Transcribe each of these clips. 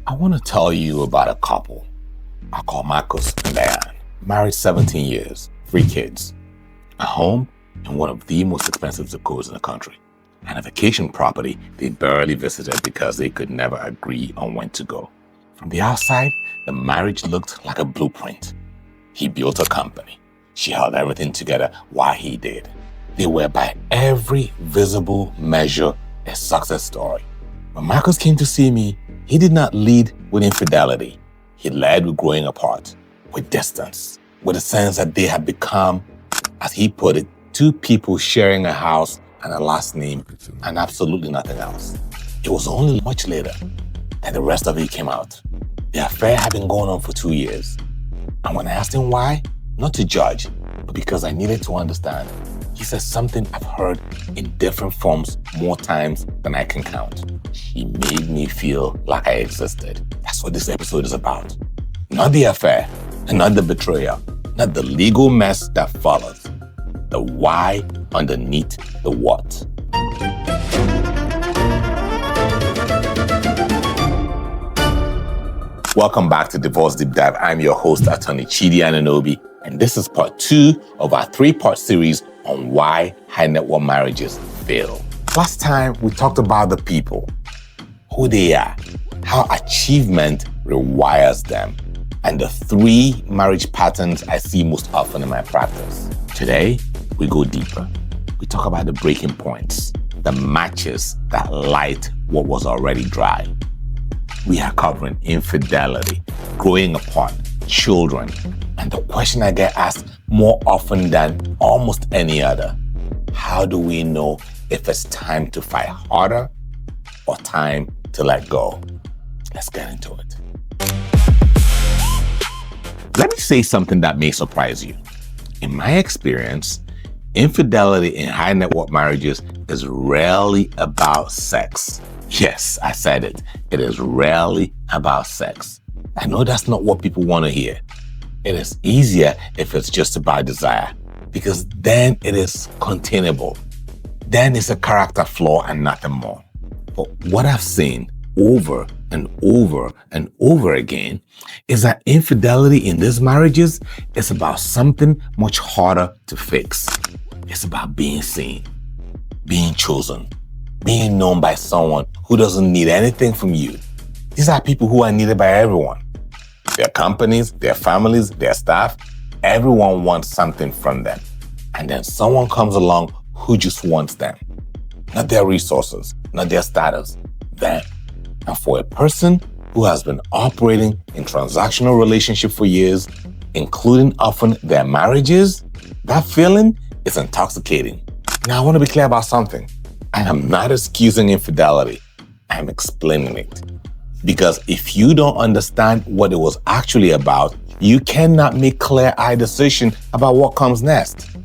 I want to tell you about a couple. I call Marcus and Diane. Married 17 years, 3 kids, a home in one of the most expensive zip codes in the country, and a vacation property they barely visited because they could never agree on when to go. From the outside, the marriage looked like a blueprint. He built a company. She held everything together while he did. They were by every visible measure a success story. When Marcus came to see me, he did not lead with infidelity. He led with growing apart, with distance, with a sense that they had become, as he put it, 2 people sharing a house and a last name and absolutely nothing else. It was only much later that the rest of it came out. The affair had been going on for 2 years. And when I asked him why, not to judge, but because I needed to understand, he said something I've heard in different forms more times than I can count. He made me feel like I existed. That's what this episode is about. Not the affair, and not the betrayal, not the legal mess that follows. The why underneath the what. Welcome back to Divorce Deep Dive. I'm your host, attorney Chidi Anunobi, and this is part 2 of our 3-part series on why high net worth marriages fail. Last time, we talked about the people, who they are, how achievement rewires them, and the 3 marriage patterns I see most often in my practice. Today, we go deeper. We talk about the breaking points, the matches that light what was already dry. We are covering infidelity, growing apart, children, and the question I get asked more often than almost any other: how do we know if it's time to fight harder or time to let go? Let's get into it. Let me say something that may surprise you. In my experience, infidelity in high net worth marriages is rarely about sex. Yes, I said it. It is rarely about sex. I know that's not what people want to hear. It is easier if it's just about desire, because then it is containable. Then it's a character flaw and nothing more. But what I've seen over and over and over again is that infidelity in these marriages is about something much harder to fix. It's about being seen, being chosen, being known by someone who doesn't need anything from you. These are people who are needed by everyone. Their companies, their families, their staff, everyone wants something from them. And then someone comes along who just wants them. Not their resources, not their status, them. And for a person who has been operating in transactional relationship for years, including often their marriages, that feeling is intoxicating. Now, I want to be clear about something. I am not excusing infidelity. I am explaining it. Because if you don't understand what it was actually about, you cannot make clear-eyed decision about what comes next.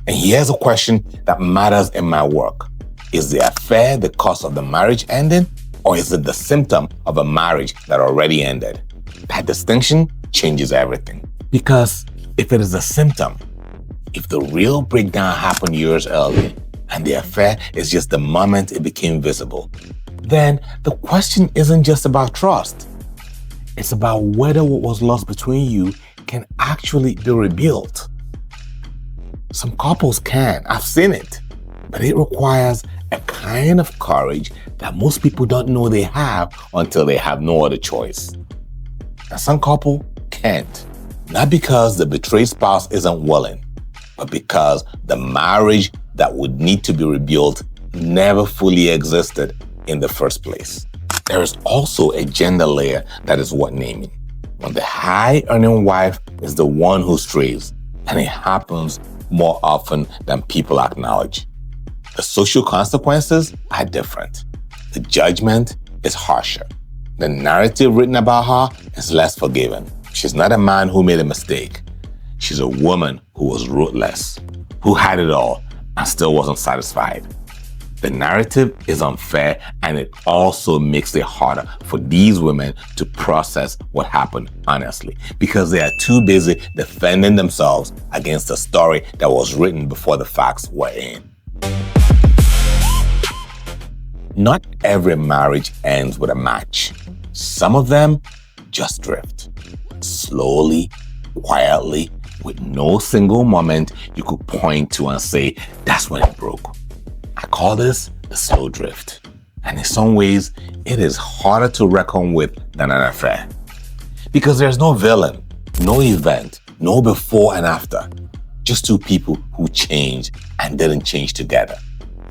And here's a question that matters in my work. Is the affair the cause of the marriage ending, or is it the symptom of a marriage that already ended? That distinction changes everything. Because if it is a symptom, if the real breakdown happened years earlier, and the affair is just the moment it became visible, then the question isn't just about trust. It's about whether what was lost between you can actually be rebuilt. Some couples can, I've seen it, but it requires a kind of courage that most people don't know they have until they have no other choice. And some couple can't, not because the betrayed spouse isn't willing, but because the marriage that would need to be rebuilt never fully existed in the first place. There is also a gender layer that is worth naming. When the high-earning wife is the one who strays, and it happens more often than people acknowledge, the social consequences are different. The judgment is harsher. The narrative written about her is less forgiving. She's not a man who made a mistake. She's a woman who was ruthless, who had it all and still wasn't satisfied. The narrative is unfair, and it also makes it harder for these women to process what happened honestly, because they are too busy defending themselves against a story that was written before the facts were in. Not every marriage ends with a match. Some of them just drift. Slowly, quietly, with no single moment you could point to and say, that's when it broke. I call this the slow drift. And in some ways, it is harder to reckon with than an affair. Because there's no villain, no event, no before and after. Just two people who changed and didn't change together.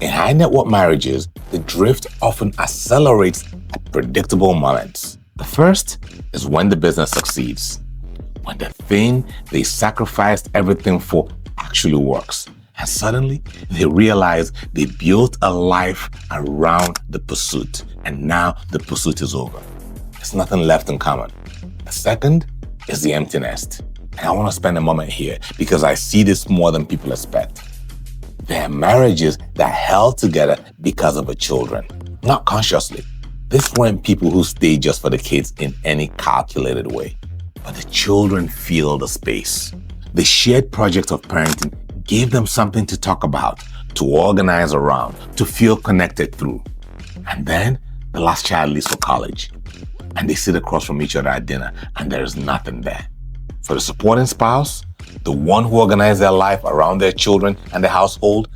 In high net worth marriages, the drift often accelerates at predictable moments. The first is when the business succeeds. When the thing they sacrificed everything for actually works. And suddenly, they realize they built a life around the pursuit. And now the pursuit is over. There's nothing left in common. The second is the empty nest. And I want to spend a moment here because I see this more than people expect. There are marriages that held together because of the children, not consciously. This weren't people who stayed just for the kids in any calculated way. But the children filled the space. The shared project of parenting gave them something to talk about, to organize around, to feel connected through. And then the last child leaves for college. And they sit across from each other at dinner, and there is nothing there. For the supporting spouse, the one who organized their life around their children and the household,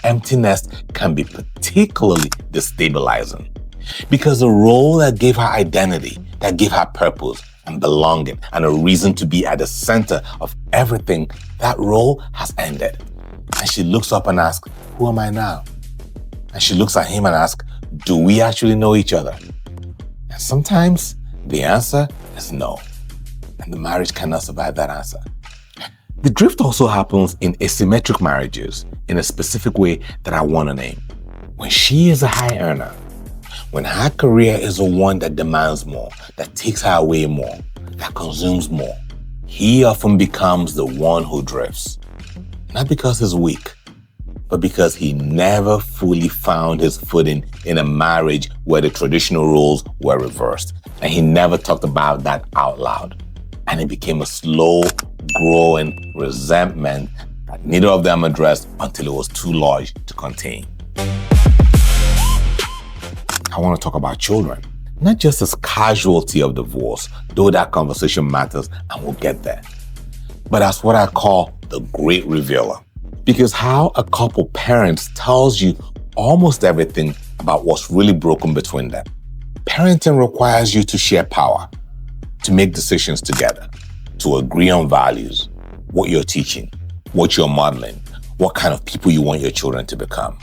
empty nest can be particularly destabilizing. Because the role that gave her identity, that gave her purpose and belonging and a reason to be at the center of everything, that role has ended. And she looks up and asks, who am I now? And she looks at him and asks, do we actually know each other? And sometimes the answer is no. And the marriage cannot survive that answer. The drift also happens in asymmetric marriages in a specific way that I want to name. When she is a high earner, when her career is the one that demands more, that takes her away more, that consumes more, he often becomes the one who drifts. Not because he's weak, but because he never fully found his footing in a marriage where the traditional roles were reversed. And he never talked about that out loud. And it became a slow, growing resentment that neither of them addressed until it was too large to contain. I want to talk about children, not just as casualty of divorce, though that conversation matters and we'll get there, but as what I call the great revealer. Because how a couple parents tells you almost everything about what's really broken between them. Parenting requires you to share power, to make decisions together, to agree on values, what you're teaching, what you're modeling, what kind of people you want your children to become.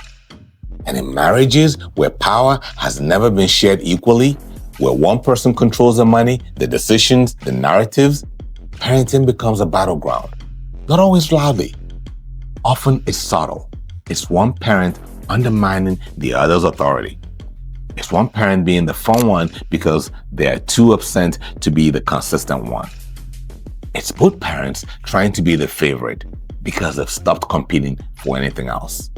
And in marriages where power has never been shared equally, where one person controls the money, the decisions, the narratives, parenting becomes a battleground. Not always loudly. Often it's subtle. It's one parent undermining the other's authority. It's one parent being the fun one because they're too upset to be the consistent one. It's both parents trying to be the favorite because they've stopped competing for anything else.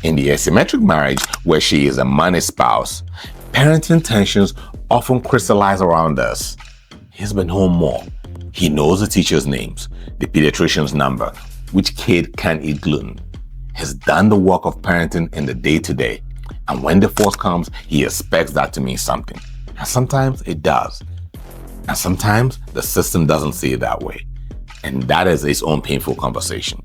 In the asymmetric marriage, where she is a money spouse, parenting tensions often crystallize around us. He's been home more. He knows the teacher's names, the pediatrician's number, which kid can eat gluten. He's done the work of parenting in the day-to-day. And when divorce comes, he expects that to mean something. And sometimes it does. And sometimes the system doesn't see it that way. And that is its own painful conversation.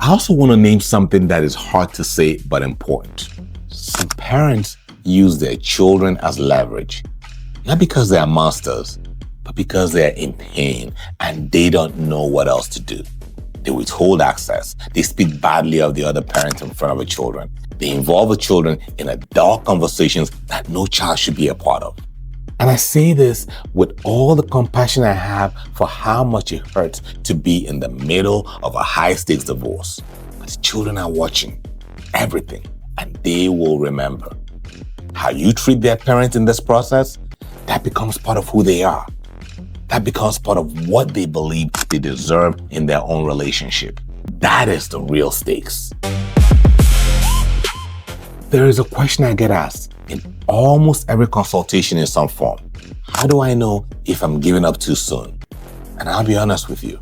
I also want to name something that is hard to say but important. Some parents use their children as leverage, not because they are monsters, but because they are in pain and they don't know what else to do. They withhold access. They speak badly of the other parent in front of the children. They involve the children in adult conversations that no child should be a part of. And I say this with all the compassion I have for how much it hurts to be in the middle of a high-stakes divorce. But the children are watching everything, and they will remember. How you treat their parent in this process, that becomes part of who they are. That becomes part of what they believe they deserve in their own relationship. That is the real stakes. There is a question I get asked in almost every consultation in some form. How do I know if I'm giving up too soon? And I'll be honest with you,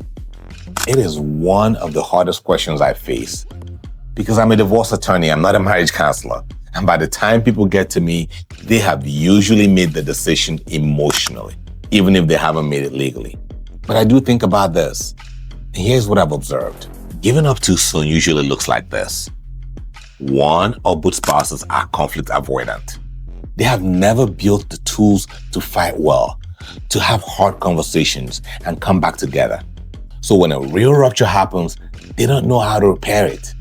it is one of the hardest questions I face because I'm a divorce attorney, I'm not a marriage counselor. And by the time people get to me, they have usually made the decision emotionally, even if they haven't made it legally. But I do think about this. And here's what I've observed. Giving up too soon usually looks like this. One or both spouses are conflict avoidant. They have never built the tools to fight well, to have hard conversations and come back together. So when a real rupture happens, they don't know how to repair it.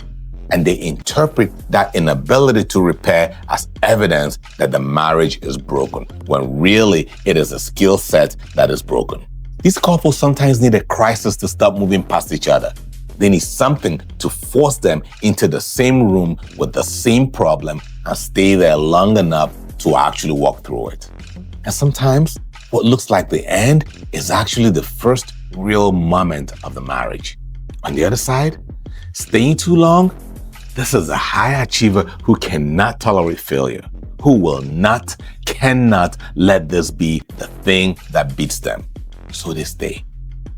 And they interpret that inability to repair as evidence that the marriage is broken, when really it is a skill set that is broken. These couples sometimes need a crisis to stop moving past each other. They need something to force them into the same room with the same problem and stay there long enough to actually walk through it. And sometimes what looks like the end is actually the first real moment of the marriage. On the other side, staying too long, this is a high achiever who cannot tolerate failure, who cannot let this be the thing that beats them. So they stay.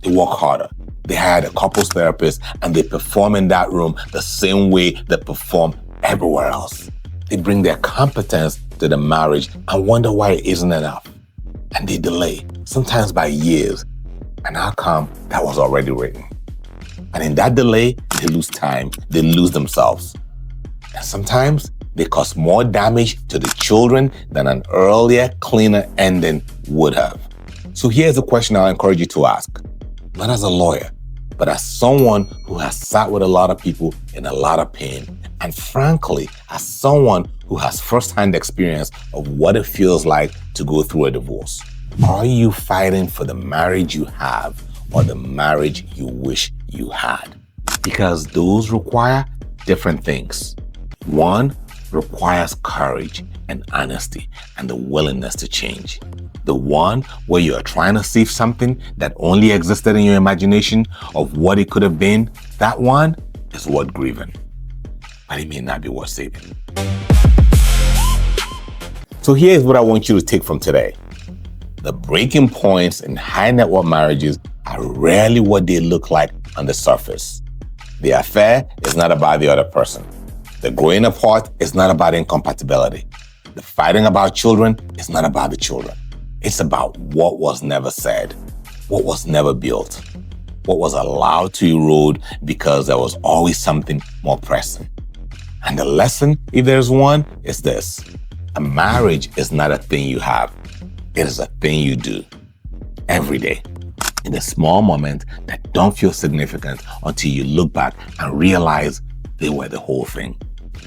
They work harder. They hire a couples therapist and they perform in that room the same way they perform everywhere else. They bring their competence to the marriage and wonder why it isn't enough. And they delay, sometimes by years, an outcome that was already written. And in that delay, they lose time, they lose themselves. And sometimes they cause more damage to the children than an earlier, cleaner ending would have. So here's a question I'll encourage you to ask. Not as a lawyer, but as someone who has sat with a lot of people in a lot of pain. And frankly, as someone who has firsthand experience of what it feels like to go through a divorce. Are you fighting for the marriage you have or the marriage you wish you had? Because those require different things. One requires courage and honesty and the willingness to change. The one where you are trying to save something that only existed in your imagination of what it could have been, that one is worth grieving. But it may not be worth saving. So here's what I want you to take from today. The breaking points in high net worth marriages are rarely what they look like on the surface. The affair is not about the other person. The growing apart is not about incompatibility. The fighting about children is not about the children. It's about what was never said, what was never built, what was allowed to erode because there was always something more pressing. And the lesson, if there's one, is this. A marriage is not a thing you have. It is a thing you do every day in a small moment that don't feel significant until you look back and realize they were the whole thing.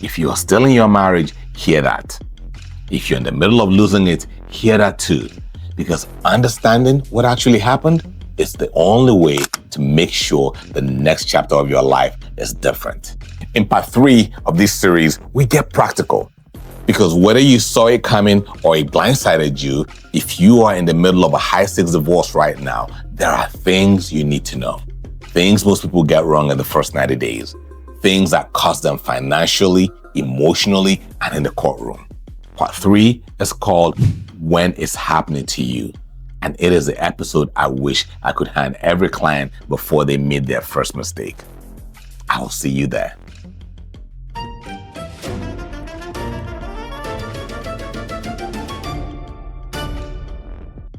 If you are still in your marriage, hear that. If you're in the middle of losing it, hear that too. Because understanding what actually happened is the only way to make sure the next chapter of your life is different. In part 3 of this series, we get practical. Because whether you saw it coming or it blindsided you, if you are in the middle of a high-stakes divorce right now, there are things you need to know. Things most people get wrong in the first 90 days. Things that cost them financially, emotionally, and in the courtroom. Part 3 is called When It's Happening to You. And it is the episode I wish I could hand every client before they made their first mistake. I will see you there.